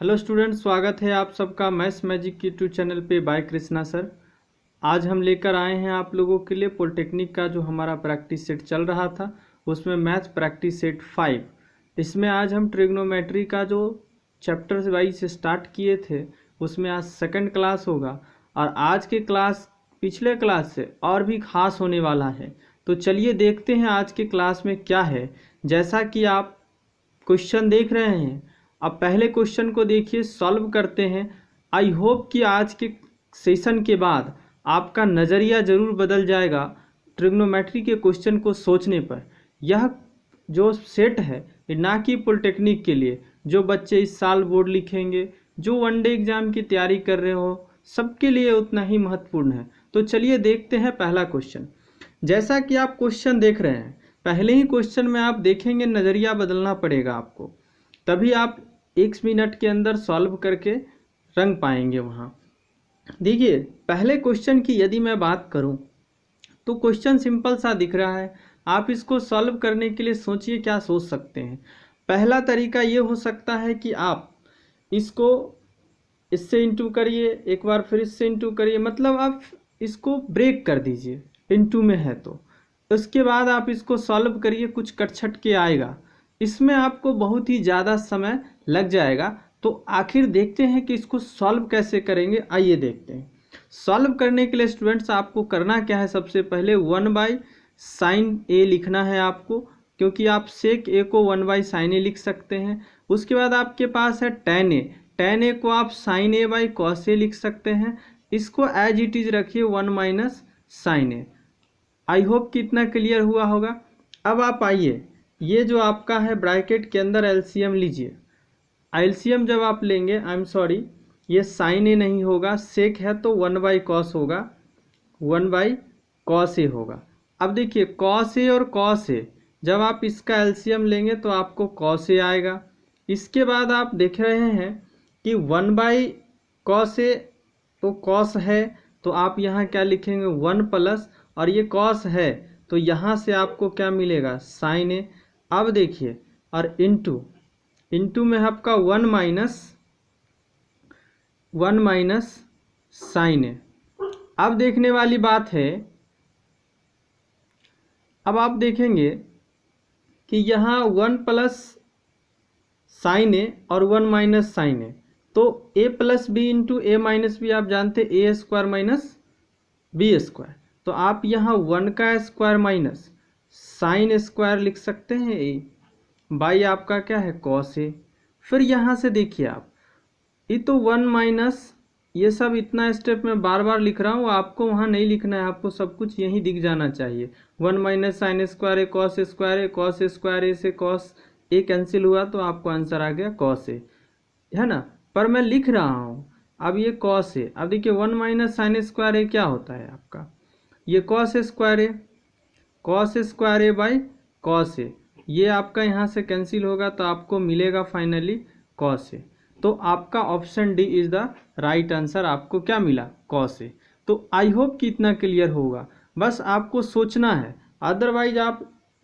Hello student, स्वागत है आप सबका मैथ्स मैजिक की यूट्यूब चैनल पे बाय कृष्णा सर। आज हम लेकर आए हैं आप लोगों के लिए पॉलिटेक्निक का जो हमारा प्रैक्टिस सेट चल रहा था, उसमें मैथ प्रैक्टिस सेट 5। इसमें आज हम ट्रिग्नोमेट्री का जो चैप्टर वाइज स्टार्ट किए थे, उसमें आज सेकंड क्लास होगा। और आज के क्लास पिछले क्लास से और भी खास होने वाला है। तो चलिए देखते हैं आज के क्लास में क्या है। जैसा कि आप क्वेश्चन देख रहे हैं, अब पहले क्वेश्चन को देखिए, सॉल्व करते हैं। आई होप कि आज के सेशन के बाद आपका नज़रिया ज़रूर बदल जाएगा ट्रिग्नोमेट्री के क्वेश्चन को सोचने पर। यह जो सेट है ना कि पॉलिटेक्निक के लिए, जो बच्चे इस साल बोर्ड लिखेंगे, जो वनडे एग्जाम की तैयारी कर रहे हो, सबके लिए उतना ही महत्वपूर्ण है। तो चलिए देखते हैं पहला क्वेश्चन। जैसा कि आप क्वेश्चन देख रहे हैं, पहले ही क्वेश्चन में आप देखेंगे नज़रिया बदलना पड़ेगा आपको, तभी आप 1 मिनट के अंदर सॉल्व करके रंग पाएंगे वहाँ। देखिए पहले क्वेश्चन की यदि मैं बात करूँ तो क्वेश्चन सिंपल सा दिख रहा है। आप इसको सॉल्व करने के लिए सोचिए क्या सोच सकते हैं। पहला तरीका ये हो सकता है कि आप इसको इससे इंटू करिए, एक बार फिर इससे इंटू करिए, मतलब आप इसको ब्रेक कर दीजिए इंटू में है तो। उसके बाद आप इसको सॉल्व करिए, कुछ कटछट के आएगा, इसमें आपको बहुत ही ज़्यादा समय लग जाएगा। तो आखिर देखते हैं कि इसको सॉल्व कैसे करेंगे। आइए देखते हैं। सॉल्व करने के लिए स्टूडेंट्स आपको करना क्या है, सबसे पहले 1/sin a लिखना है आपको, क्योंकि आप सेक a को 1/sin a लिख सकते हैं। उसके बाद आपके पास है tan a, tan a को आप sin a/cos a लिख सकते हैं। इसको एज इट इज रखिए 1 - sin a। आई होप कि इतना क्लियर हुआ होगा। अब आप आइए, ये जो आपका है ब्रैकेट के अंदर एलसीएम लीजिए। एलसीएम जब आप लेंगे, आई एम सॉरी, ये साइन ए नहीं होगा, सेक है तो 1/cos होगा, 1/cos ए होगा। अब देखिए cos ए और cos ए, जब आप इसका एलसीएम लेंगे तो आपको cos ए आएगा। इसके बाद आप देख रहे हैं कि 1/cos ए तो cos है, तो आप यहाँ क्या लिखेंगे 1 प्लस, और ये cos है तो यहाँ से आपको क्या मिलेगा साइन ए। अब देखिए, और इंटू में आपका 1 - sin ए। अब देखने वाली बात है, अब आप देखेंगे कि यहाँ 1 प्लस sin ए और 1 - sin ए, तो a plus B into A minus B, आप जानते A square minus B square, तो आप यहाँ 1 का स्क्वायर माइनस साइन स्क्वायर लिख सकते हैं ए बाई आपका क्या है कॉस ए। फिर यहाँ से देखिए आप, ये तो 1 माइनस, ये सब इतना स्टेप में बार बार लिख रहा हूँ, आपको वहाँ नहीं लिखना है, आपको सब कुछ यहीं दिख जाना चाहिए। 1 - sin स्क्वायर ए कॉस स्क्वायर ए, कॉस स्क्वायर ए से कॉस ए कैंसिल हुआ तो आपको आंसर आ गया कॉस ए, है ना। पर मैं लिख रहा हूँ अब ये कॉस ए। अब देखिए 1 - sin स्क्वायर ए क्या होता है आपका, ये cos square A by cos A, ये आपका यहाँ से कैंसिल होगा तो आपको मिलेगा फाइनली कॉस ए। तो आपका option D is the right answer, आपको क्या मिला कॉस ए। तो आई होप कि इतना क्लियर होगा, बस आपको सोचना है, अदरवाइज आप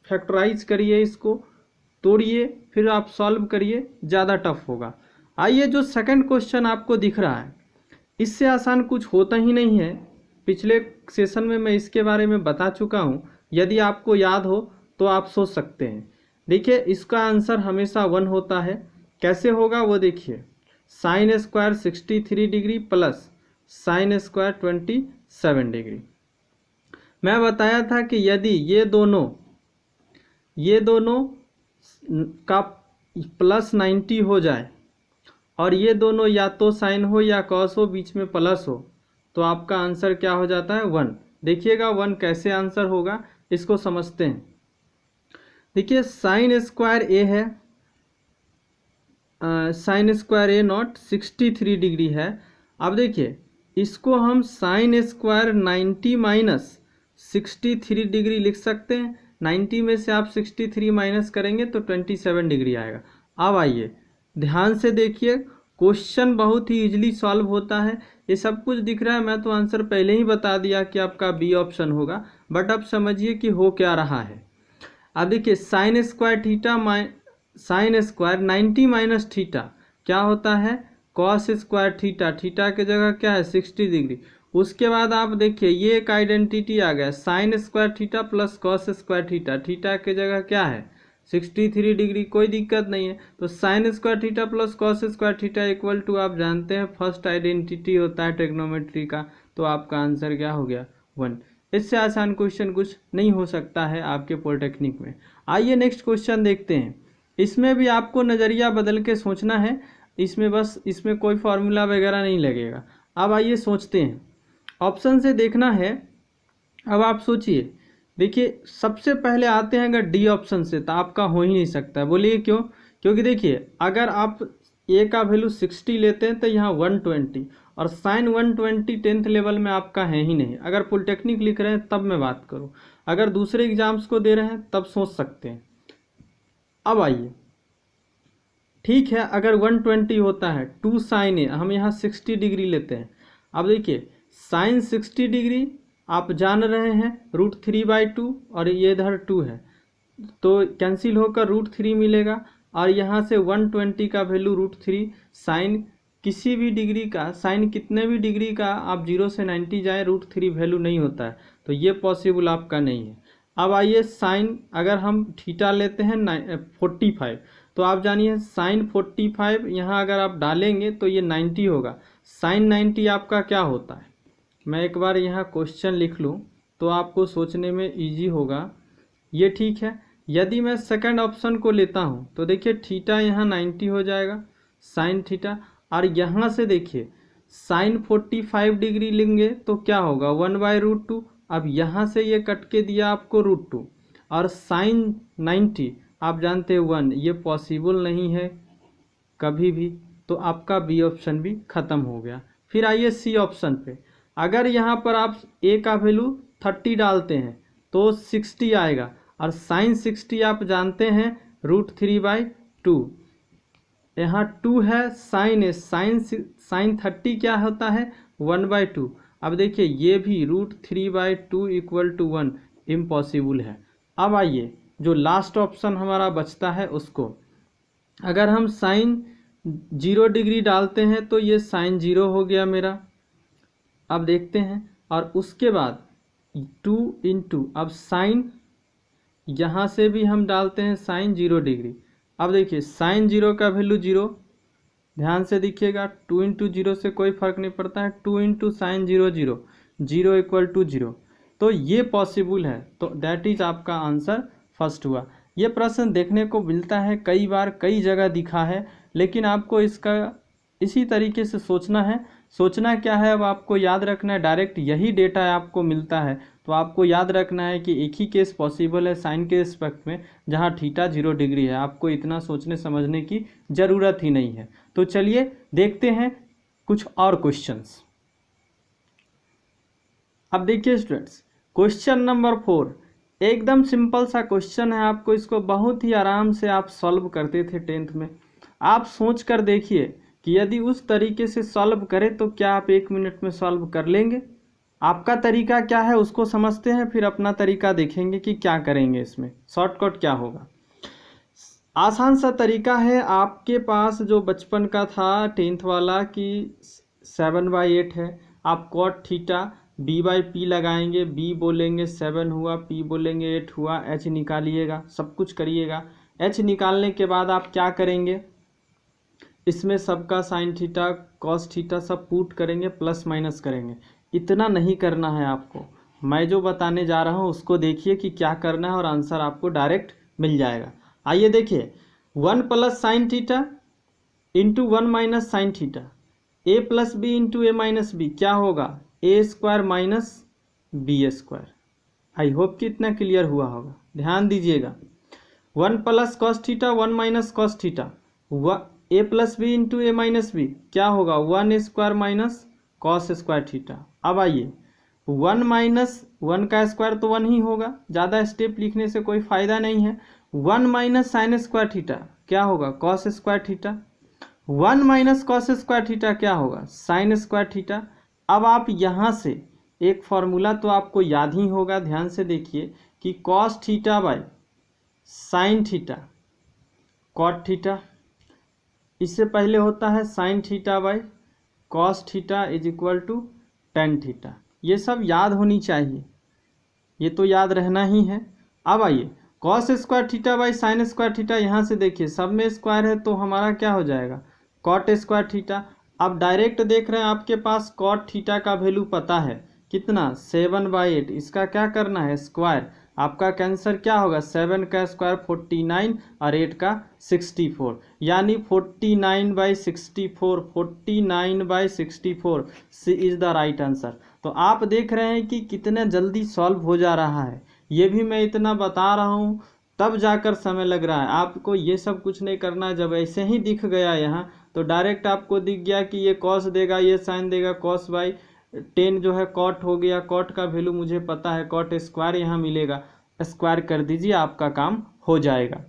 फैक्टराइज करिए, इसको तोड़िए, फिर आप सॉल्व करिए, ज़्यादा टफ होगा। आइए, जो सेकंड क्वेश्चन आपको दिख रहा है, इससे आसान कुछ होता ही नहीं है। पिछले सेशन में मैं इसके बारे में बता चुका हूँ, यदि आपको याद हो तो आप सोच सकते हैं। देखिए इसका आंसर हमेशा 1 होता है। कैसे होगा वो देखिए, sine square 63 degree plus sine square 27 degree. मैं बताया था कि यदि ये दोनों का प्लस 90 हो जाए और ये दोनों या तो साइन हो या कॉस हो, बीच में प्लस हो, तो आपका आंसर क्या हो जाता है 1। देखिएगा 1 कैसे आंसर होगा, इसको समझते हैं। देखिए साइन स्क्वायर ए है, sine square A not 63 degree है। अब देखिए इसको हम साइन स्क्वायर 90 माइनस 63 डिग्री लिख सकते हैं। 90 में से आप 63 माइनस करेंगे तो 27 डिग्री आएगा। अब आइए ध्यान से देखिए, क्वेश्चन बहुत ही इजीली सॉल्व होता है। ये सब कुछ दिख रहा है, मैं तो आंसर पहले ही बता दिया कि आपका बी ऑप्शन होगा, बट अब समझिए कि हो क्या रहा है। अब देखिए साइन स्क्वायर 90 माइनस थीटा, क्या होता है, कॉस स्क्वायर थीटा, थीटा की जगह क्या है 60 डिग्री। उसके बाद आप देखिए ये एक आइडेंटिटी आ गया, sign square theta plus cos square theta, theta की जगह क्या है 63 डिग्री, कोई दिक्कत नहीं है। तो sine square theta plus cos square theta equal to आप जानते हैं फर्स्ट आइडेंटिटी होता है ट्रिग्नोमेट्री का, तो आपका आंसर क्या हो गया 1। इससे आसान क्वेश्चन कुछ नहीं हो सकता है आपके पॉलिटेक्निक में। आइए नेक्स्ट क्वेश्चन देखते हैं। इसमें भी आपको नज़रिया बदल के सोचना है, इसमें कोई फार्मूला वगैरह नहीं लगेगा। अब आइए सोचते हैं, ऑप्शन से देखना है। अब आप सोचिए, देखिए सबसे पहले आते हैं अगर डी ऑप्शन से, तो आपका हो ही नहीं सकता है। बोलिए क्यों? क्योंकि देखिए अगर आप ए का वैल्यू 60 लेते हैं तो यहाँ 120, और साइन 120 10th लेवल में आपका है ही नहीं। अगर पॉलिटेक्निक लिख रहे हैं तब मैं बात करूँ, अगर दूसरे एग्जाम्स को दे रहे हैं तब सोच सकते हैं। अब आइए, ठीक है, अगर 120 होता है 2 साइन ए, हम यहाँ 60 डिग्री लेते हैं। अब देखिए साइन 60 डिग्री आप जान रहे हैं √3/2, और ये इधर 2 है तो कैंसिल होकर √3 मिलेगा, और यहाँ से 120 का वैल्यू √3, साइन किसी भी डिग्री का, साइन कितने भी डिग्री का आप 0 से 90 जाए √3 वैल्यू नहीं होता है, तो ये पॉसिबल आपका नहीं है। अब आइए साइन, अगर हम थीटा लेते हैं 45, तो आप जानिए साइन 45 यहाँ अगर आप डालेंगे तो ये 90 होगा। साइन 90 आपका क्या होता है, मैं एक बार यहाँ क्वेश्चन लिख लूँ तो आपको सोचने में इजी होगा। ये ठीक है, यदि मैं सेकंड ऑप्शन को लेता हूँ तो देखिए थीटा यहाँ 90 हो जाएगा साइन थीटा, और यहाँ से देखिए साइन 45 डिग्री लेंगे तो क्या होगा 1/√2। अब यहाँ से ये कट के दिया आपको √2, और साइन 90 आप जानते हैं 1, ये पॉसिबल नहीं है कभी भी, तो आपका बी ऑप्शन भी ख़त्म हो गया। फिर आइए सी ऑप्शन पे, अगर यहाँ पर आप ए का वैल्यू 30 डालते हैं तो 60 आएगा, और साइन 60 आप जानते हैं √3/2, यहाँ 2 है साइन ए, साइन 30 क्या होता है 1/2। अब देखिए ये भी √3/2 इक्वल टू 1 इम्पॉसिबल है। अब आइए जो लास्ट ऑप्शन हमारा बचता है उसको, अगर हम साइन 0 डिग्री डालते हैं तो ये साइन 0 हो गया मेरा। अब देखते हैं, और उसके बाद 2 × अब साइन, यहाँ से भी हम डालते हैं साइन 0 डिग्री। अब देखिए साइन 0 का वैल्यू 0, ध्यान से देखिएगा 2 × 0 से कोई फर्क नहीं पड़ता है, 2 × साइन 0 0, 0 इक्वल टू 0, तो ये पॉसिबल है। तो दैट इज आपका आंसर फर्स्ट हुआ। ये प्रश्न देखने को मिलता है कई बार, कई जगह दिखा है, लेकिन आपको इसका इसी तरीके से सोचना है। सोचना क्या है, अब आपको याद रखना है, डायरेक्ट यही डेटा आपको मिलता है तो आपको याद रखना है कि एक ही केस पॉसिबल है साइन के रिस्पेक्ट में जहां थीटा 0 डिग्री है। आपको इतना सोचने समझने की ज़रूरत ही नहीं है। तो चलिए देखते हैं कुछ और क्वेश्चंस। अब देखिए स्टूडेंट्स, क्वेश्चन नंबर 4 एकदम सिंपल सा क्वेश्चन है, आपको इसको बहुत ही आराम से आप सॉल्व करते थे 10th में। आप सोच कर देखिए कि यदि उस तरीके से सॉल्व करें तो क्या आप 1 मिनट में सॉल्व कर लेंगे। आपका तरीका क्या है उसको समझते हैं, फिर अपना तरीका देखेंगे कि क्या करेंगे, इसमें शॉर्टकट क्या होगा। आसान सा तरीका है, आपके पास जो बचपन का था 10th वाला कि 7/8 है, आप कॉट थीटा b/p लगाएंगे, b बोलेंगे 7 हुआ, p बोलेंगे 8 हुआ, h निकालिएगा, सब कुछ करिएगा। h निकालने के बाद आप क्या करेंगे, इसमें सबका साइन थीटा कॉस थीटा सब पुट करेंगे, प्लस माइनस करेंगे। इतना नहीं करना है आपको, मैं जो बताने जा रहा हूँ उसको देखिए कि क्या करना है और आंसर आपको डायरेक्ट मिल जाएगा। आइए देखिए, 1 + sine theta × 1 - sine theta, a + b × a - b क्या होगा a² - b²। आई होप कि इतना क्लियर हुआ होगा। ध्यान दीजिएगा, 1 + cos theta 1 - cos theta, a + b × a - b क्या होगा 1² - cos² थीटा। अब आइए 1 - 1 का स्क्वायर तो 1 ही होगा, ज़्यादा स्टेप लिखने से कोई फ़ायदा नहीं है। 1 - sin² थीटा क्या होगा cos² थीटा, 1 - cos² थीटा क्या होगा sin² थीटा। अब आप यहाँ से एक फार्मूला तो आपको याद ही होगा, ध्यान से देखिए कि cos theta by sin theta cot theta, इससे पहले होता है sine theta by cos theta is equal to tan theta. ये सब याद होनी चाहिए, ये तो याद रहना ही है। अब आइए cos square theta by sine square theta, यहाँ से देखिए सब में स्क्वायर है तो हमारा क्या हो जाएगा कॉट स्क्वायर थीटा। अब डायरेक्ट देख रहे हैं आपके पास कॉट थीटा का वैल्यू पता है कितना 7/8, इसका क्या करना है स्क्वायर। आपका कैंसर क्या होगा 7 का स्क्वायर 49 और 8 का 64, यानी 49/64, 49/64 सी इज़ द राइट आंसर। तो आप देख रहे हैं कि कितने जल्दी सॉल्व हो जा रहा है। ये भी मैं इतना बता रहा हूँ तब जाकर समय लग रहा है, आपको ये सब कुछ नहीं करना है। जब ऐसे ही दिख गया यहाँ तो डायरेक्ट आपको दिख गया कि ये कॉस देगा ये साइन देगा, कॉस बाई 10 जो है कॉट हो गया, कॉट का वैल्यू मुझे पता है, कॉट स्क्वायर यहाँ मिलेगा, स्क्वायर कर दीजिए आपका काम हो जाएगा।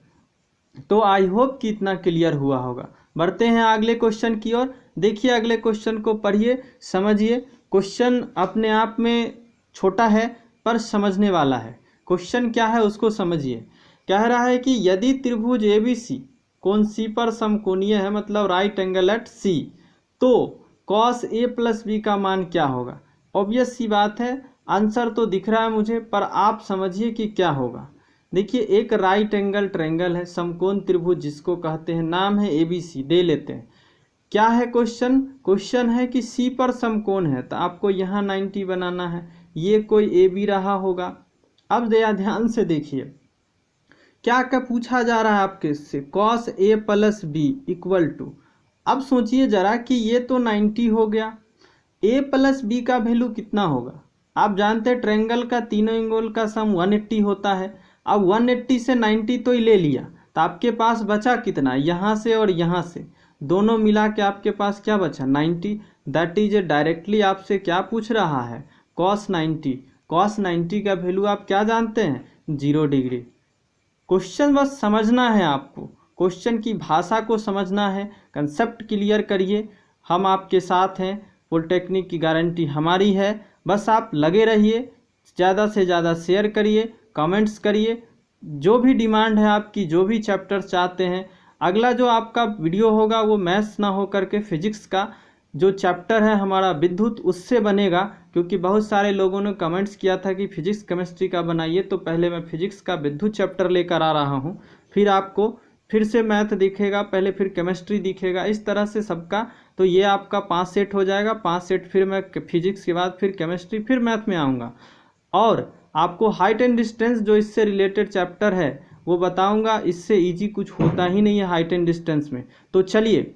तो आई होप कि इतना क्लियर हुआ होगा। बढ़ते हैं अगले क्वेश्चन की ओर। देखिए अगले क्वेश्चन को पढ़िए समझिए। क्वेश्चन अपने आप में छोटा है पर समझने वाला है। क्वेश्चन क्या है उसको समझिए। कह रहा है कि यदि त्रिभुज ABC कोण C पर समकोणीय है, मतलब राइट एंगल एट C, तो cos A प्लस B का मान क्या होगा। ऑब्वियस सी बात है, आंसर तो दिख रहा है मुझे, पर आप समझिए कि क्या होगा। देखिए एक राइट एंगल ट्रायंगल है, समकोण त्रिभुज जिसको कहते हैं, नाम है ABC, दे लेते हैं। क्या है क्वेश्चन, क्वेश्चन है कि C पर समकोण है, तो आपको यहाँ 90 बनाना है, ये कोई AB रहा होगा। अब ध्यान से देखिए क्या क्या पूछा जा रहा है आपके से, cos A plus B equal to. अब सोचिए जरा कि ये तो 90 हो गया, A प्लस B का वैल्यू कितना होगा। आप जानते हैं ट्रायंगल का तीनों एंगल का सम 180 होता है। अब 180 से 90 तो ही ले लिया, तो आपके पास बचा कितना, यहाँ से और यहाँ से दोनों मिला के आपके पास क्या बचा 90। दैट इज डायरेक्टली आपसे क्या पूछ रहा है cos 90। cos 90 का वैल्यू आप क्या जानते हैं 0 डिग्री। क्वेश्चन बस समझना है आपको, क्वेश्चन की भाषा को समझना है, कंसेप्ट क्लियर करिए। हम आपके साथ हैं, पॉलिटेक्निक की गारंटी हमारी है। बस आप लगे रहिए, ज़्यादा से ज़्यादा शेयर करिए, कमेंट्स करिए, जो भी डिमांड है आपकी, जो भी चैप्टर चाहते हैं। अगला जो आपका वीडियो होगा वो मैथ्स ना हो करके फिजिक्स का जो चैप्टर है हमारा विद्युत, उससे बनेगा, क्योंकि बहुत सारे लोगों ने कमेंट्स किया था कि फिजिक्स केमिस्ट्री का बनाइए। तो पहले मैं फिजिक्स का विद्युत चैप्टर लेकर आ रहा हूँ, फिर आपको फिर से मैथ दिखेगा, पहले फिर केमिस्ट्री दिखेगा, इस तरह से सबका। तो ये आपका 5 सेट हो जाएगा, 5 सेट फिर मैं फिजिक्स के बाद फिर केमिस्ट्री फिर मैथ में आऊँगा। और आपको हाइट एंड डिस्टेंस जो इससे रिलेटेड चैप्टर है वो बताऊँगा। इससे ईजी कुछ होता ही नहीं है हाइट एंड डिस्टेंस में। तो चलिए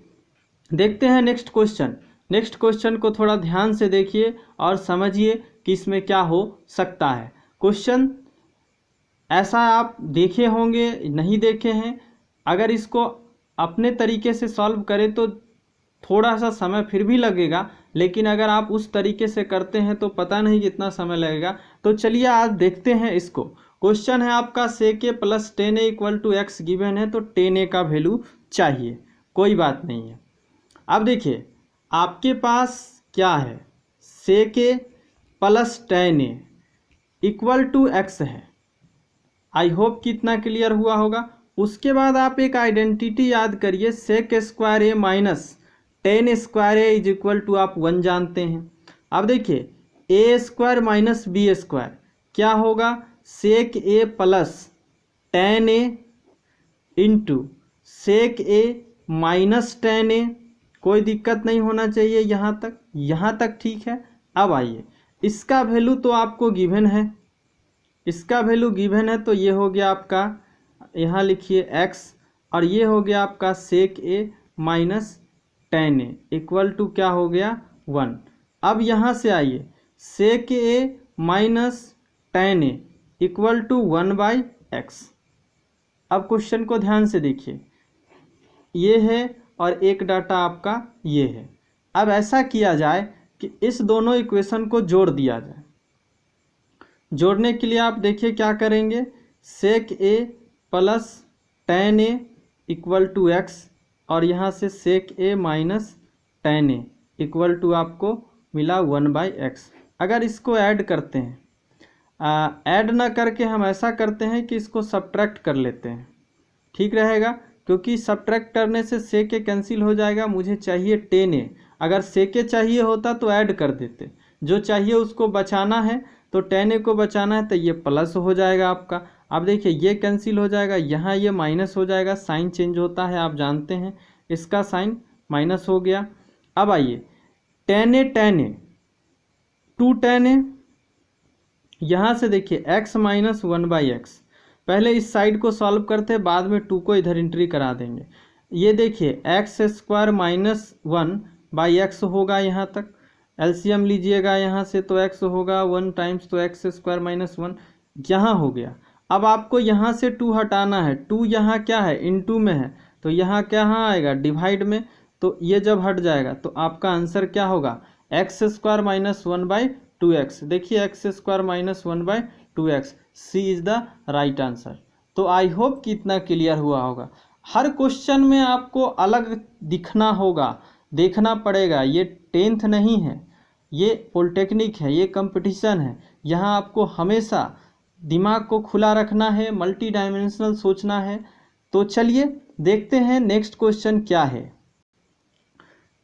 देखते हैं नेक्स्ट क्वेश्चन। नेक्स्ट क्वेश्चन को थोड़ा ध्यान से देखिए और समझिए कि इसमें क्या हो सकता है। क्वेश्चन ऐसा आप देखे होंगे, नहीं देखे हैं, अगर इसको अपने तरीके से सॉल्व करें तो थोड़ा सा समय फिर भी लगेगा, लेकिन अगर आप उस तरीके से करते हैं तो पता नहीं कितना समय लगेगा। तो चलिए आज देखते हैं इसको। क्वेश्चन है आपका sec A plus 10A equal to x given है, तो 10A का वैल्यू चाहिए, कोई बात नहीं है। अब देखिए आपके पास क्या है, sec A plus 10A equal to x है। आई होप कि इतना क्लियर हुआ होगा। उसके बाद आप एक आइडेंटिटी याद करिए, sec square A minus 10 square A is equal to आप 1 जानते हैं। अब देखिए A square minus B square क्या होगा, sec A plus 10A into sec A minus 10A। कोई दिक्कत नहीं होना चाहिए यहाँ तक ठीक है। अब आइए इसका वैल्यू तो आपको गिवन है, इसका वैल्यू गिवन है, तो ये हो गया आपका, यहाँ लिखिए x, और ये हो गया आपका sec A minus 10A equal to क्या हो गया 1। अब यहाँ से आइए sec A minus 10A equal to 1/x। अब क्वेश्चन को ध्यान से देखिए, ये है और एक डाटा आपका ये है। अब ऐसा किया जाए कि इस दोनों इक्वेशन को जोड़ दिया जाए। जोड़ने के लिए आप देखिए क्या करेंगे, sec A plus 10A equal to x, और यहाँ से sec A minus 10A equal to आपको मिला 1/x। अगर इसको ऐड करते हैं, ऐड ना करके हम ऐसा करते हैं कि इसको सब्ट्रैक्ट कर लेते हैं, ठीक रहेगा। क्योंकि सब्ट्रैक्ट करने से सेक ए कैंसिल हो जाएगा, मुझे चाहिए 10a। अगर सेक ए चाहिए होता तो ऐड कर देते, जो चाहिए उसको बचाना है तो 10a को बचाना है, तो ये प्लस हो जाएगा आपका। अब देखिए ये कैंसिल हो जाएगा, यहाँ ये माइनस हो जाएगा, साइन चेंज होता है आप जानते हैं, इसका साइन माइनस हो गया। अब आइए 10a 2 10a, यहाँ से देखिए x माइनस 1/x, पहले इस साइड को सॉल्व करते हैं, बाद में 2 को इधर एंट्री करा देंगे। ये देखिए एक्स स्क्वायर माइनस 1/x होगा, यहाँ तक एलसीएम लीजिएगा यहाँ से तो x होगा 1 टाइम्स तो एक्स स्क्वायर माइनस 1 यहाँ हो गया। अब आपको यहाँ से 2 हटाना है, 2 यहाँ क्या है इनटू में है, तो यहाँ क्या आएगा डिवाइड में, तो ये जब हट जाएगा तो आपका आंसर क्या होगा एक्स स्क्वायर माइनस 1/2x। देखिए x square minus 1/2x, C is the right answer. तो आई होप कि इतना क्लियर हुआ होगा। हर क्वेश्चन में आपको अलग दिखना होगा, देखना पड़ेगा, ये 10th नहीं है, ये पॉलिटेक्निक है, ये कंपटीशन है। यहाँ आपको हमेशा दिमाग को खुला रखना है, मल्टी डायमेंशनल सोचना है। तो चलिए देखते हैं नेक्स्ट क्वेश्चन क्या है।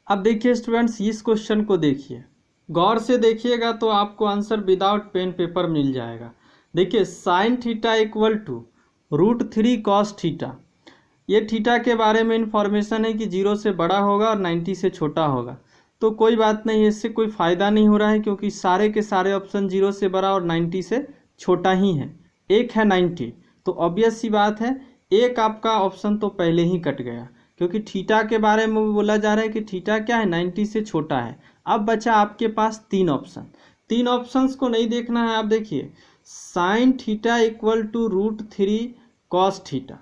अब देखिए स्टूडेंट्स, इस क्वेश्चन को देखिए, गौर से देखिएगा तो आपको आंसर विदाउट पेन पेपर मिल जाएगा। देखिए sine theta equal to √3 cos theta, ये थीटा के बारे में इंफॉर्मेशन है कि 0 से बड़ा होगा और 90 से छोटा होगा। तो कोई बात नहीं है, इससे कोई फ़ायदा नहीं हो रहा है, क्योंकि सारे के सारे ऑप्शन 0 से बड़ा और 90 से छोटा ही है। एक है 90, तो ऑब्वियस सी बात है एक आपका ऑप्शन तो पहले ही कट गया, क्योंकि थीटा के बारे में बोला जा रहा है कि थीटा क्या है 90 से छोटा है। अब बचा आपके पास 3 ऑप्शन, 3 ऑप्शंस को नहीं देखना है। आप देखिए sine theta equal to √3 cos theta.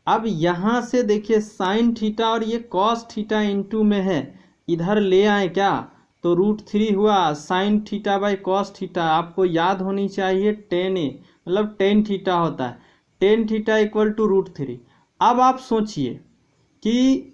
अब यहाँ से देखिए साइन थीटा और ये cos थीटा इनटू में है, इधर ले आए क्या, तो √3 हुआ sign theta by cos theta. आपको याद होनी चाहिए 10a मतलब 10 थीटा होता है, 10 थीटा इक्वल टू √3। अब आप सोचिए कि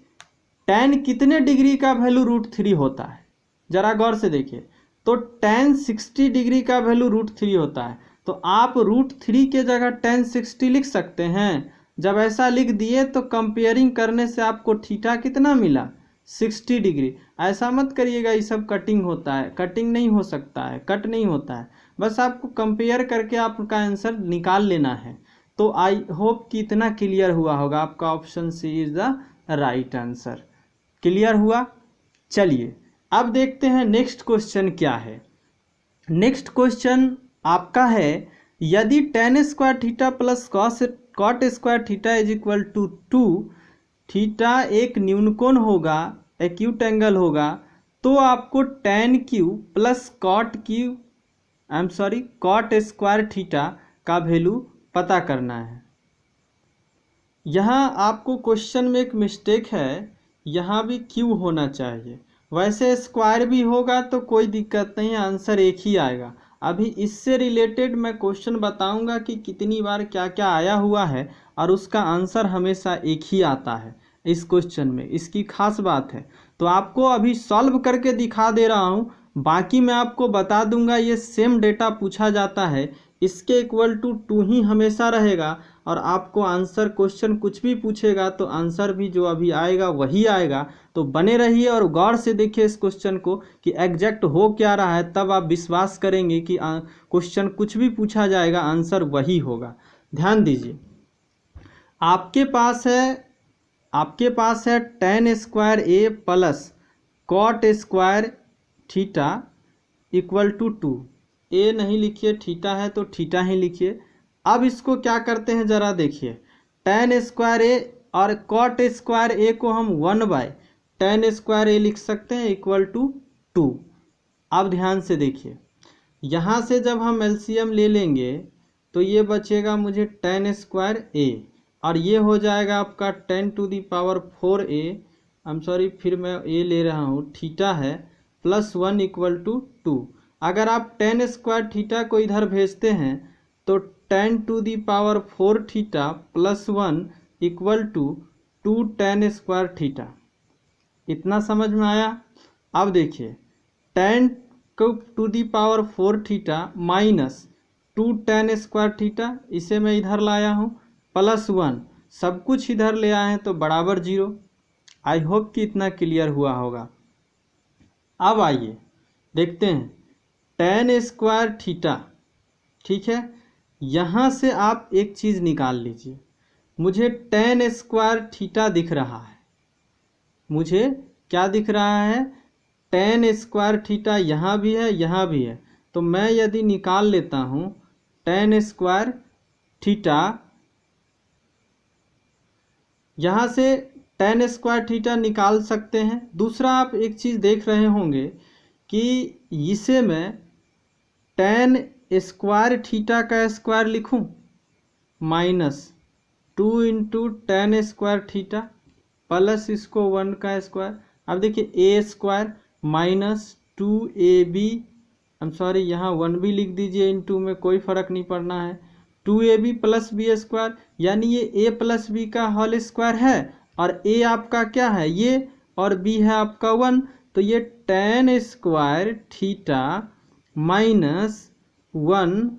tan कितने डिग्री का वैल्यू √3 होता है, जरा गौर से देखिए। तो tan 60 डिग्री का वैल्यू √3 होता है, तो आप √3 के जगह tan 60 लिख सकते हैं। जब ऐसा लिख दिए तो कंपेयरिंग करने से आपको थीटा कितना मिला 60 डिग्री। ऐसा मत करिएगा ये सब कटिंग होता है, कटिंग नहीं हो सकता है, कट नहीं होता है, बस आपको कंपेयर करके आपका आंसर निकाल लेना है। तो आई होप कि इतना क्लियर हुआ होगा, आपका option C is the right answer. Clear हुआ? चलिए अब देखते हैं नेक्स्ट क्वेश्चन क्या है। नेक्स्ट क्वेश्चन आपका है, यदि tan square theta plus cot square theta is equal to 2, theta एक न्यूनकोण होगा, एक्यूट एंगल होगा, तो आपको tan Q plus cot square theta का वैल्यू पता करना है। यहाँ आपको क्वेश्चन में एक मिस्टेक है, यहाँ भी क्यू होना चाहिए, वैसे स्क्वायर भी होगा तो कोई दिक्कत नहीं, आंसर एक ही आएगा। अभी इससे रिलेटेड मैं क्वेश्चन बताऊंगा कि कितनी बार क्या क्या आया हुआ है, और उसका आंसर हमेशा एक ही आता है इस क्वेश्चन में, इसकी खास बात है। तो आपको अभी सॉल्व करके दिखा दे रहा हूँ, बाकी मैं आपको बता दूंगा। ये सेम डेटा पूछा जाता है, इसके इक्वल टू 2 ही हमेशा रहेगा, और आपको आंसर क्वेश्चन कुछ भी पूछेगा तो आंसर भी जो अभी आएगा वही आएगा। तो बने रहिए और गौर से देखिए इस क्वेश्चन को कि एग्जैक्ट हो क्या रहा है, तब आप विश्वास करेंगे कि क्वेश्चन कुछ भी पूछा जाएगा आंसर वही होगा। ध्यान दीजिए, आपके पास है tan square a plus cot square theta equal to 2। A नहीं लिखिए, थीटा है तो थीटा ही लिखिए। अब इसको क्या करते हैं जरा देखिए, tan स्क्वायर a और cot स्क्वायर a को हम 1/tan स्क्वायर a लिख सकते हैं इक्वल टू 2। अब ध्यान से देखिए, यहाँ से जब हम एलसीएम ले लेंगे तो ये बचेगा मुझे tan स्क्वायर a, और ये हो जाएगा आपका 10⁴a, फिर मैं a ले रहा हूँ, थीटा है प्लस 1 इक्वल टू 2। अगर आप tan स्क्वायर थीटा को इधर भेजते हैं तो 10⁴ theta plus 1 equal to 2 tan square theta. इतना समझ में आया? अब देखिए 10⁴ theta minus 2 tan square theta, इसे मैं इधर लाया हूँ, प्लस 1 सब कुछ इधर ले आए हैं तो बराबर 0। आई होप कि इतना क्लियर हुआ होगा। अब आइए देखते हैं tan स्क्वायर थीटा, ठीक है। यहाँ से आप एक चीज़ निकाल लीजिए, मुझे tan स्क्वायर थीटा दिख रहा है, मुझे क्या दिख रहा है, tan स्क्वायर थीटा यहाँ भी है यहाँ भी है। तो मैं यदि निकाल लेता हूँ tan स्क्वायर थीटा, यहाँ से tan स्क्वायर थीटा निकाल सकते हैं। दूसरा आप एक चीज़ देख रहे होंगे कि इसे मैं tan स्क्वायर थीटा का स्क्वायर लिखूं -2 into tan square theta plus इसको 1 का स्क्वायर। अब देखिए a स्क्वायर -2ab, यहाँ 1 भी लिख दीजिए इंटू में, कोई फ़र्क नहीं पड़ना है, 2ab प्लस बी स्क्वायर, यानी ये a प्लस बी का होल स्क्वायर है और a आपका क्या है ये और b है आपका 1। तो ये tan स्क्वायर थीटा -1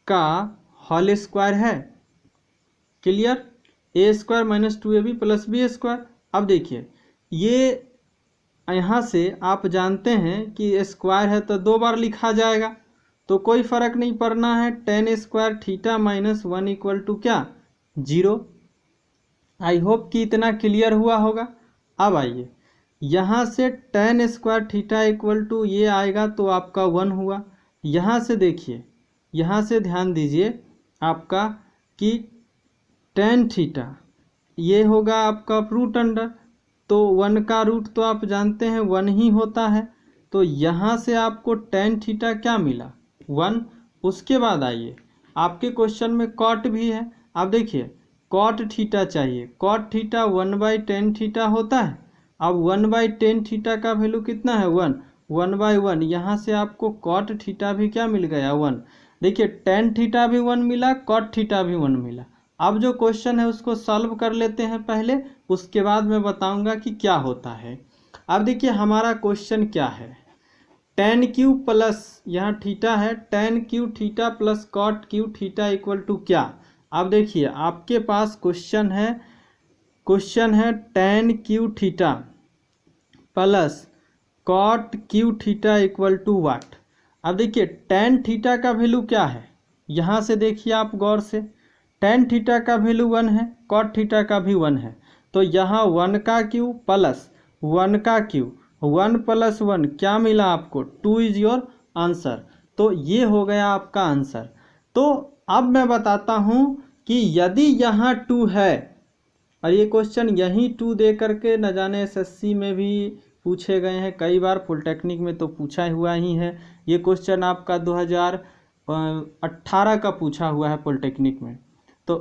का होल स्क्वायर है। Clear, a square -2ab plus B square. अब देखिए ये यहाँ से आप जानते हैं कि स्क्वायर है तो 2 बार लिखा जाएगा, तो कोई फ़र्क नहीं पड़ना है। tan square theta -1 equal to क्या 0। आई होप कि इतना क्लियर हुआ होगा। अब आइए यहाँ से tan square theta equal to ये आएगा तो आपका 1 हुआ। यहाँ से देखिए, यहाँ से ध्यान दीजिए आपका कि tan थीटा ये होगा आपका रूट अंडर, तो 1 का रूट तो आप जानते हैं 1 ही होता है। तो यहाँ से आपको tan थीटा क्या मिला 1। उसके बाद आइए आपके क्वेश्चन में कॉट भी है। आप देखिए कॉट थीटा चाहिए, कॉट थीटा 1/tan थीटा होता है। अब 1/tan थीटा का वैल्यू कितना है 1, 1/1। यहाँ से आपको कॉट थीटा भी क्या मिल गया 1। देखिए tan थीटा भी 1 मिला, कॉट थीटा भी 1 मिला। अब जो क्वेश्चन है उसको सॉल्व कर लेते हैं पहले, उसके बाद मैं बताऊंगा कि क्या होता है। अब देखिए हमारा क्वेश्चन क्या है, tan क्यूब प्लस यहाँ थीटा है, tan cube theta plus cot cube theta equal to क्या। अब देखिए आपके पास क्वेश्चन है tan cube theta plus cot cube theta equal to what. अब देखिए tan थीटा का वैल्यू क्या है, यहाँ से देखिए आप गौर से, tan थीटा का वैल्यू 1 है, कॉट थीटा का भी 1 है। तो यहाँ 1 का क्यूब प्लस 1 का क्यूब, 1 प्लस 1 क्या मिला आपको 2 इज योर आंसर। तो ये हो गया आपका आंसर। तो अब मैं बताता हूँ कि यदि यहाँ 2 है, और ये क्वेश्चन यहीं 2 दे करके न जाने एसएससी में भी पूछे गए हैं कई बार, पॉलिटेक्निक में तो पूछा हुआ ही है। ये क्वेश्चन आपका 2018 का पूछा हुआ है पॉलिटेक्निक में। तो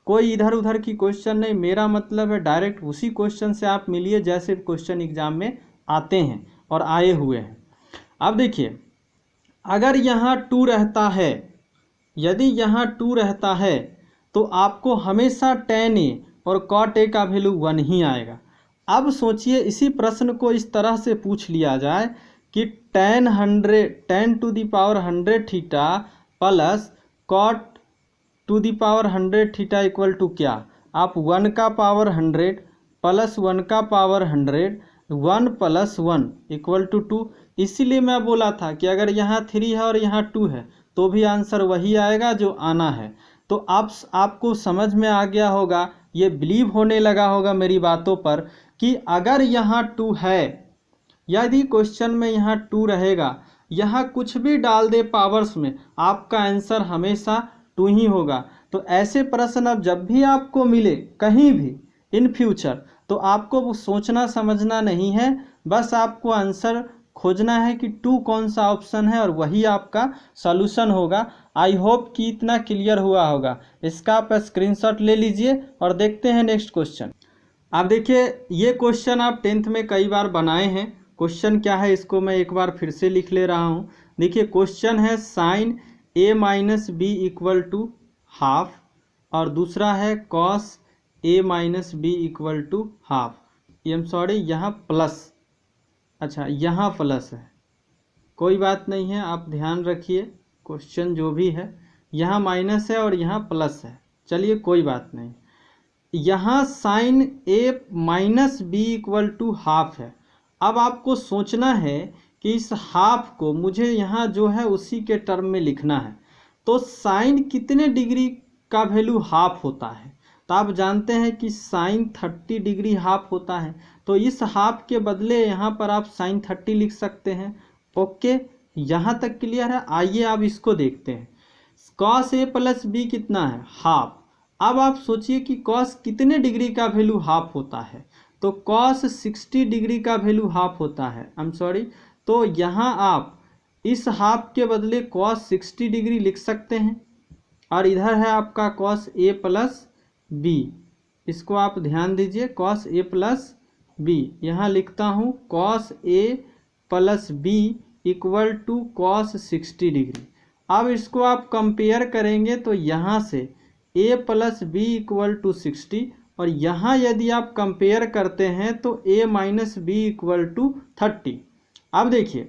कोई इधर उधर की क्वेश्चन नहीं, मेरा मतलब है डायरेक्ट उसी क्वेश्चन से आप मिलिए जैसे क्वेश्चन एग्जाम में आते हैं और आए हुए हैं। अब देखिए अगर यहाँ 2 रहता है, यदि यहाँ 2 रहता है तो आपको हमेशा tan a और cot a का वैल्यू 1 ही आएगा। अब सोचिए इसी प्रश्न को इस तरह से पूछ लिया जाए कि tan 10 theta plus cot 100 theta equal to क्या। आप 1 का पावर 100 प्लस 1 का पावर 100, 1 प्लस 1 इक्वल टू 2। इसीलिए मैं बोला था कि अगर यहाँ 3 है और यहाँ 2 है तो भी आंसर वही आएगा जो आना है। तो आपको समझ में आ गया होगा, ये बिलीव होने लगा होगा मेरी बातों पर कि अगर यहाँ 2 है, यदि क्वेश्चन में यहाँ 2 रहेगा, यहाँ कुछ भी डाल दे पावर्स में, आपका आंसर हमेशा 2 ही होगा। तो ऐसे प्रश्न अब जब भी आपको मिले कहीं भी इन फ्यूचर, तो आपको सोचना समझना नहीं है, बस आपको आंसर खोजना है कि 2 कौन सा ऑप्शन है और वही आपका सॉल्यूशन होगा। आई होप कि इतना क्लियर हुआ होगा। इसका आप स्क्रीनशॉट ले लीजिए और देखते हैं नेक्स्ट क्वेश्चन। आप देखिए ये क्वेश्चन आप 10th में कई बार बनाए हैं। क्वेश्चन क्या है इसको मैं एक बार फिर से लिख ले रहा हूँ। देखिए क्वेश्चन है sine a minus B equal to half, और दूसरा है cos a minus B equal to half. यहाँ प्लस, अच्छा यहाँ प्लस है, कोई बात नहीं है, आप ध्यान रखिए क्वेश्चन जो भी है, यहाँ माइनस है और यहाँ प्लस है, चलिए कोई बात नहीं। यहाँ sine A minus B equal to half है। अब आपको सोचना है कि इस हाफ को मुझे यहाँ जो है उसी के टर्म में लिखना है। तो साइन कितने डिग्री का वैल्यू हाफ होता है? तो आप जानते हैं कि साइन 30 डिग्री हाफ होता है। तो इस हाफ के बदले यहाँ पर आप साइन 30 लिख सकते हैं। ओके, यहाँ तक क्लियर है। आइए अब इसको देखते हैं। कॉस ए प्लस बी कितना है? हाफ। अब आप सोचिए कि कॉस कितने डिग्री का वैल्यू हाफ होता है? तो कॉस 60 डिग्री का वैल्यू हाफ होता है। आई एम सॉरी। तो यहाँ आप इस हाफ के बदले कॉस 60 डिग्री लिख सकते हैं। और इधर है आपका कॉस ए प्लस बी। इसको आप ध्यान दीजिए, कॉस ए प्लस बी। यहाँ लिखता हूँ cos A plus B equal to cos 60 degree. अब इसको आप कंपेयर करेंगे तो यहाँ से a plus B equal to 60, और यहाँ यदि आप कंपेयर करते हैं तो a minus B equal to 30। अब देखिए,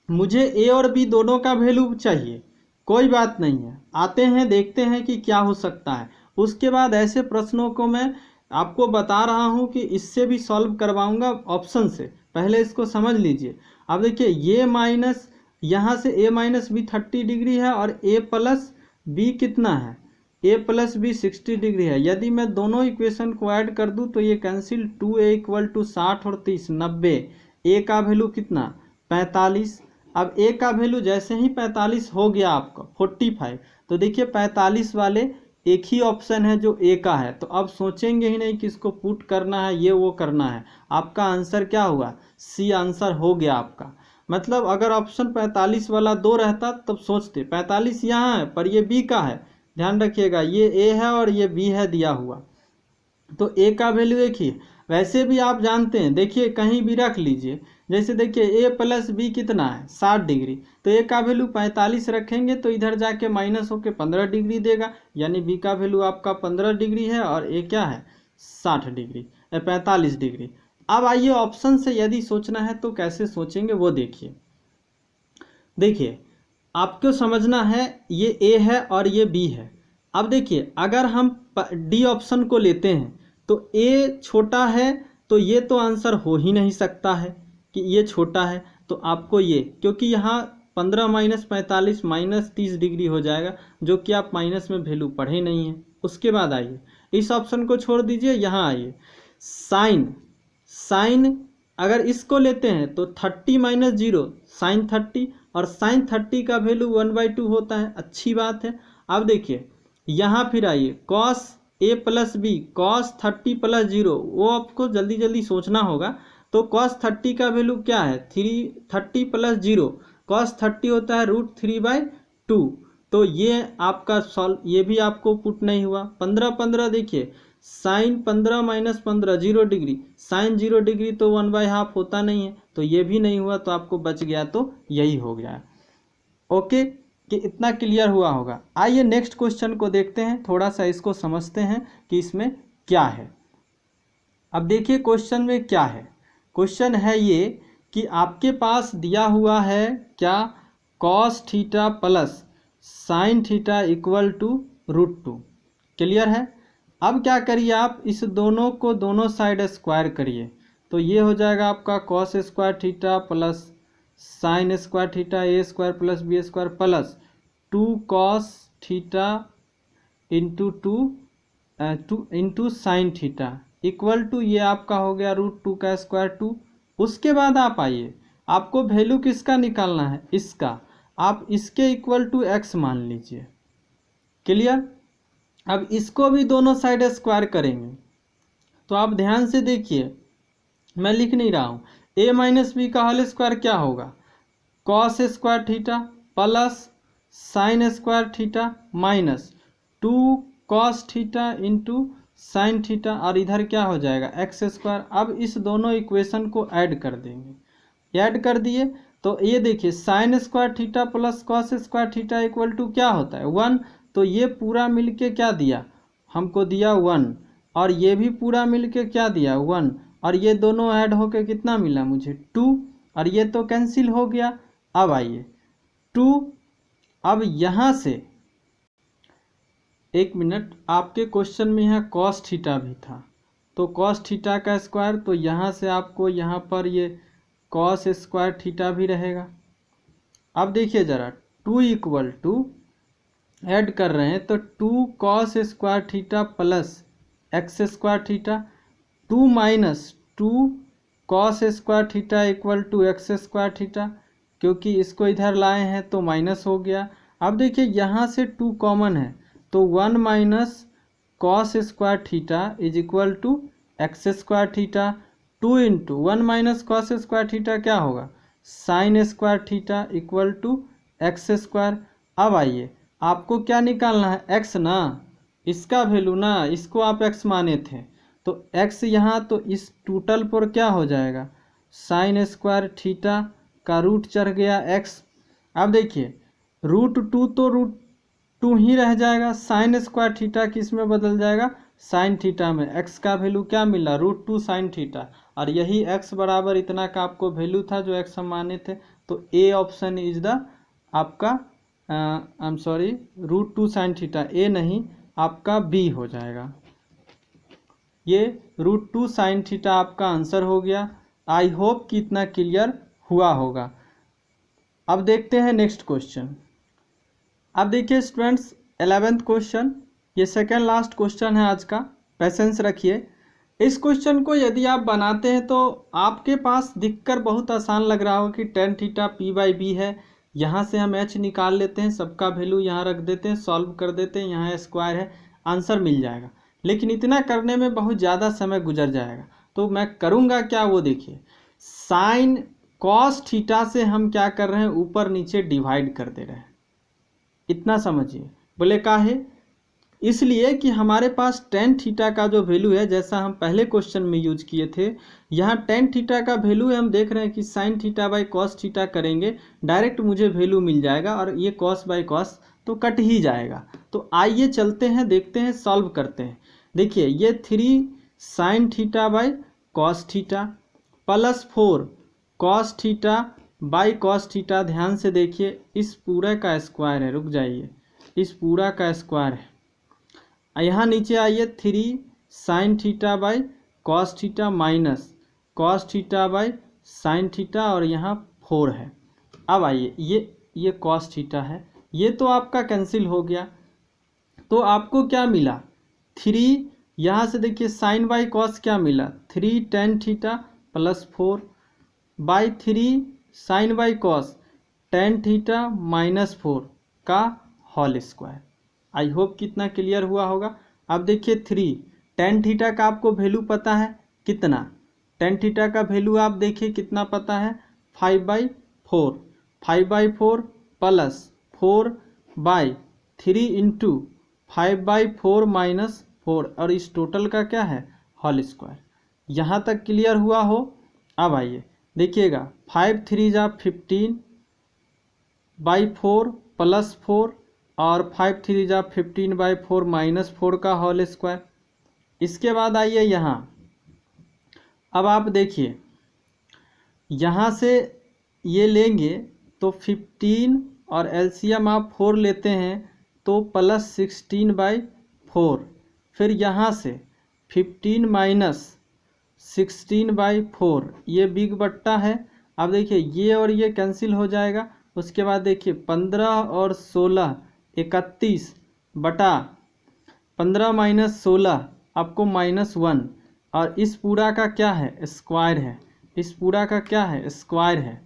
मुझे a और b दोनों का वैल्यू चाहिए, कोई बात नहीं है। आते हैं, देखते हैं कि क्या हो सकता है। उसके बाद ऐसे प्रश्नों को मैं आपको बता रहा हूँ कि इससे भी सॉल्व करवाऊँगा ऑप्शन से। पहले इसको समझ लीजिए। अब देखिए, ये माइनस यहाँ से a माइनस बी 30 डिग्री है और a प्लस बी कितना है? a प्लस बी 60 डिग्री है। यदि मैं दोनों इक्वेशन को ऐड कर दूं तो ये कैंसिल, 2a इक्वल टू 60 और 30 90। a का वैल्यू कितना? 45। अब a का वैल्यू जैसे ही 45 हो गया आपका 45, तो देखिए 45 वाले एक ही ऑप्शन है जो a का है। तो अब सोचेंगे ही नहीं कि इसको पुट करना है, ये वो करना है। आपका आंसर क्या हुआ? सी आंसर हो गया आपका। मतलब अगर ऑप्शन 45 वाला 2 रहता तब सोचते 45 यहाँ है पर ये b का है। ध्यान रखिएगा, ये a है और ये b है दिया हुआ, तो a का वैल्यू एक ही है। वैसे भी आप जानते हैं, देखिए कहीं भी रख लीजिए। जैसे देखिए a प्लस बी कितना है? 60 डिग्री। तो a का वैल्यू 45 रखेंगे तो इधर जाके माइनस होके 15 डिग्री देगा, यानी b का वैल्यू आपका 15 डिग्री है और a क्या है? 60 डिग्री, 45 डिग्री। अब आइए ऑप्शन से यदि सोचना है तो कैसे सोचेंगे वो देखिए। देखिए, आपको समझना है ये a है और ये b है। अब देखिए, अगर हम डी ऑप्शन को लेते हैं तो a छोटा है, तो ये तो आंसर हो ही नहीं सकता है कि ये छोटा है। तो आपको ये, क्योंकि यहाँ 15 माइनस 45 माइनस 30 डिग्री हो जाएगा, जो कि आप माइनस में वैल्यू पढ़े नहीं हैं। उसके बाद आइए, इस ऑप्शन को छोड़ दीजिए, यहाँ आइए। साइन अगर इसको लेते हैं तो 30 माइनस 0 साइन 30, और साइन 30 का वैल्यू 1/2 होता है। अच्छी बात है। अब देखिए यहाँ फिर आइए, cos A plus B cos 30 plus 0, वो आपको जल्दी जल्दी सोचना होगा। तो कॉस 30 का वैल्यू क्या है? 30 प्लस 0, कॉस 30 होता है √3/2। तो ये आपका सॉल्व, ये भी आपको पुट नहीं हुआ। 15 15 देखिए, sine 15 minus 15 0 degree, sine 0 degree तो 1/2 होता नहीं है, तो ये भी नहीं हुआ। तो आपको बच गया तो यही हो गया। ओके, कि इतना क्लियर हुआ होगा। आइए नेक्स्ट क्वेश्चन को देखते हैं, थोड़ा सा इसको समझते हैं कि इसमें क्या है। अब देखिए क्वेश्चन में क्या है। क्वेश्चन है ये कि आपके पास दिया हुआ है क्या? Cos theta plus sine theta equal to √2। Clear है। अब क्या करिए, आप इस दोनों को दोनों साइड स्क्वायर करिए, तो ये हो जाएगा आपका cos square theta plus sine square theta a square plus b square plus 2 cos theta into 2 into sine theta equal to, ये आपका हो गया √2 का स्क्वायर 2। उसके बाद आप आइए, आपको वैल्यू किसका निकालना है? इसका। आप इसके इक्वल टू x मान लीजिए। क्लियर। अब इसको भी दोनों साइड स्क्वायर करेंगे, तो आप ध्यान से देखिए, मैं लिख नहीं रहा हूँ। a माइनस बी का होल स्क्वायर क्या होगा? Cos square theta plus sine square theta minus 2 cos theta into sine theta, और इधर क्या हो जाएगा? X square. अब इस दोनों इक्वेशन को ऐड कर देंगे। ऐड कर दिए तो ये देखिए, sine square theta plus cos square theta equal to क्या होता है? 1। तो ये पूरा मिलके क्या दिया? हमको दिया 1, और ये भी पूरा मिलके क्या दिया? 1, और ये दोनों ऐड होके कितना मिला मुझे? 2, और ये तो कैंसिल हो गया। अब आइए 2, अब यहाँ से एक मिनट, आपके क्वेश्चन में यहाँ कॉस थीटा भी था, तो कॉस थीटा का स्क्वायर, तो यहाँ से आपको यहाँ पर ये कॉस स्क्वायर थीटा भी रहेगा। अब देखिए ज़रा, 2 इक्वल टू ऐड कर रहे हैं तो 2 cos square theta plus x square theta, 2 minus 2 cos square theta equal to x square theta, क्योंकि इसको इधर लाए हैं तो माइनस हो गया। अब देखिए यहाँ से 2 कॉमन है तो 1 minus cos square theta is equal to x square theta, 2 into 1 minus cos square theta क्या होगा, sine square theta equal to x square. अब आइए आपको क्या निकालना है, एक्स ना, इसका वैल्यू ना, इसको आप एक्स माने थे तो एक्स यहाँ, तो इस टोटल पर क्या हो जाएगा, साइन स्क्वायर थीटा का रूट चढ़ गया एक्स। अब देखिए √2 तो √2 ही रह जाएगा, साइन स्क्वायर थीटा किस में बदल जाएगा, साइन थीटा में। एक्स का वैल्यू क्या मिला, √2 साइन थीटा, और यही एक्स बराबर इतना का आपको वैल्यू था जो एक्स हम माने थे। तो ए ऑप्शन इज द आपका I am sorry √2 sine theta, A नहीं आपका बी हो जाएगा। ये √2 साइन थीटा आपका आंसर हो गया। आई होप कि इतना क्लियर हुआ होगा। अब देखते हैं नेक्स्ट क्वेश्चन। अब देखिए स्टूडेंट्स 11th क्वेश्चन, ये सेकेंड लास्ट क्वेश्चन है आज का, पेशेंस रखिए। इस क्वेश्चन को यदि आप बनाते हैं तो आपके पास दिखकर बहुत आसान लग रहा हो कि tan थीटा p/b है, यहाँ से हम h निकाल लेते हैं, सबका वैल्यू यहाँ रख देते हैं, सॉल्व कर देते हैं, यहाँ स्क्वायर है, आंसर मिल जाएगा। लेकिन इतना करने में बहुत ज़्यादा समय गुजर जाएगा, तो मैं करूँगा क्या वो देखिए, साइन कॉस थीटा से हम क्या कर रहे हैं, ऊपर नीचे डिवाइड कर दे रहे हैं, इतना समझिए। बोले काहे, इसलिए कि हमारे पास tan थीटा का जो वैल्यू है, जैसा हम पहले क्वेश्चन में यूज किए थे, यहाँ tan थीटा का वैल्यू है, हम देख रहे हैं कि sign theta by cos theta करेंगे, डायरेक्ट मुझे वैल्यू मिल जाएगा, और ये कॉस बाई कॉस तो कट ही जाएगा। तो आइए चलते हैं, देखते हैं, सॉल्व करते हैं। देखिए ये 3 sign theta by cos theta plus 4 cos theta by cos theta, ध्यान से देखिए इस पूरा का स्क्वायर है, रुक जाइए, इस पूरा का स्क्वायर है। यहाँ नीचे आइए 3 sign theta by cos theta minus cos theta by sine theta, और यहाँ 4 है। अब आइए ये कॉस थीटा है, ये तो आपका कैंसिल हो गया, तो आपको क्या मिला 3, यहाँ से देखिए साइन बाई कॉस क्या मिला 3 tan theta plus 4 by 3 sine by cos tan theta minus 4 का होल स्क्वायर। आई होप कितना क्लियर हुआ होगा। अब देखिए 3 tan थीटा का आपको वैल्यू पता है कितना, tan थीटा का वैल्यू आप देखिए कितना पता है, 5/4 5/4 प्लस 4 बाई 3 इंटू 5/4 माइनस 4, और इस टोटल का क्या है होल स्क्वायर। यहाँ तक क्लियर हुआ हो। अब आइए देखिएगा 5 3 जा 15/4 प्लस 4, और 5 3 जा 15/4 माइनस 4 का होल स्क्वायर। इसके बाद आइए यहाँ, अब आप देखिए यहाँ से ये लेंगे तो 15 और एलसीएम आप 4 लेते हैं तो प्लस 16/4, फिर यहाँ से 15 माइनस 16/4, ये बिग बट्टा है। अब देखिए ये और ये कैंसिल हो जाएगा। उसके बाद देखिए 15 और 16 31 बटा 15 माइनस 16 आपको -1, और इस पूरा का क्या है स्क्वायर है, इस पूरा का क्या है स्क्वायर है,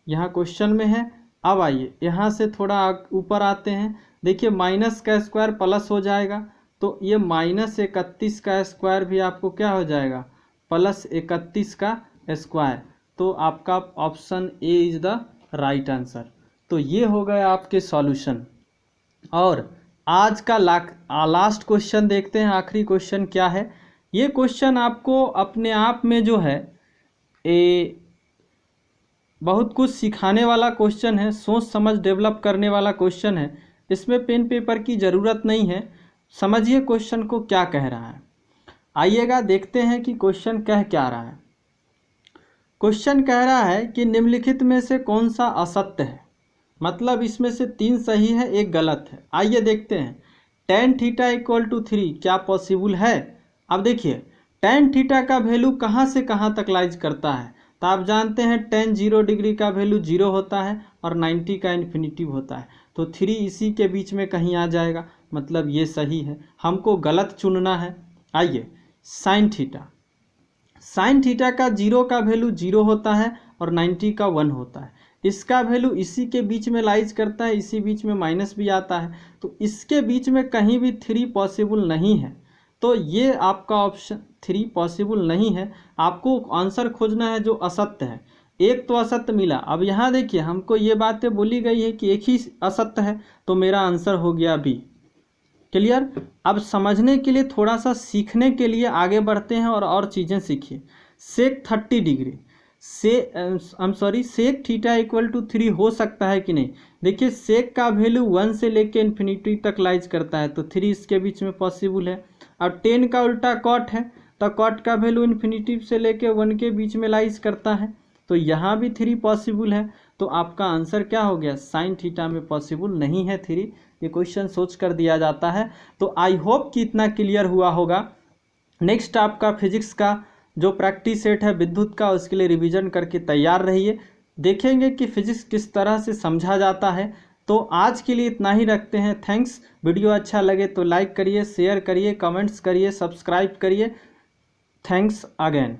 यहाँ क्वेश्चन में है। अब आइए यहाँ से थोड़ा ऊपर आते हैं, देखिए माइनस का स्क्वायर प्लस हो जाएगा, तो ये -31 का स्क्वायर भी आपको क्या हो जाएगा प्लस 31 का स्क्वायर। तो आपका option A is the right answer. तो ये हो गए आपके सॉल्यूशन। और आज का लास्ट क्वेश्चन देखते हैं, आखिरी क्वेश्चन क्या है। ये क्वेश्चन आपको अपने आप में जो है बहुत कुछ सिखाने वाला क्वेश्चन है, सोच समझ डेवलप करने वाला क्वेश्चन है। इसमें पेन पेपर की ज़रूरत नहीं है, समझिए क्वेश्चन को क्या कह रहा है। आइएगा देखते हैं कि क्वेश्चन कह क्या रहा है। क्वेश्चन कह रहा है कि निम्नलिखित में से कौन सा असत्य है, मतलब इसमें से 3 सही है 1 गलत है। आइए देखते हैं। टेन थीटा इक्वल टू 3 क्या पॉसिबल है? अब देखिए टेन थीटा का वैल्यू कहाँ से कहाँ तक लाइज करता है, तो आप जानते हैं टेन 0 डिग्री का वैल्यू 0 होता है और 90 का इन्फिनिटिव होता है, तो 3 इसी के बीच में कहीं आ जाएगा, मतलब ये सही है, हमको गलत चुनना है। आइए साइन थीटा, साइन थीटा का 0 का वैल्यू 0 होता है और 90 का 1 होता है, इसका वैल्यू इसी के बीच में लाइज करता है, इसी बीच में माइनस भी आता है, तो इसके बीच में कहीं भी 3 पॉसिबल नहीं है, तो ये आपका ऑप्शन 3 पॉसिबल नहीं है। आपको आंसर खोजना है जो असत्य है, एक तो असत्य मिला। अब यहाँ देखिए हमको ये बातें बोली गई है कि एक ही असत्य है, तो मेरा आंसर हो गया बी। क्लियर? अब समझने के लिए, थोड़ा सा सीखने के लिए आगे बढ़ते हैं और चीज़ें सीखिए। Sec 30 degree sec theta equal to 3 हो सकता है कि नहीं? देखिए सेक का वैल्यू 1 से लेके इन्फिनिटी तक लाइज करता है, तो 3 इसके बीच में पॉसिबल है। अब 10 का उल्टा कॉट है, तो कॉट का वैल्यू इन्फिनिटी से लेके 1 के बीच में लाइज करता है, तो यहाँ भी 3 पॉसिबल है। तो आपका आंसर क्या हो गया? साइन थीटा में पॉसिबल नहीं है 3। ये क्वेश्चन सोच कर दिया जाता है। तो आई होप कि इतना क्लियर हुआ होगा। नेक्स्ट आपका फिजिक्स का जो प्रैक्टिस सेट है विद्युत का, उसके लिए रिवीजन करके तैयार रहिए। देखेंगे कि फिजिक्स किस तरह से समझा जाता है। तो आज के लिए इतना ही रखते हैं। थैंक्स। वीडियो अच्छा लगे तो लाइक करिए, शेयर करिए, कमेंट्स करिए, सब्सक्राइब करिए। Thanks again.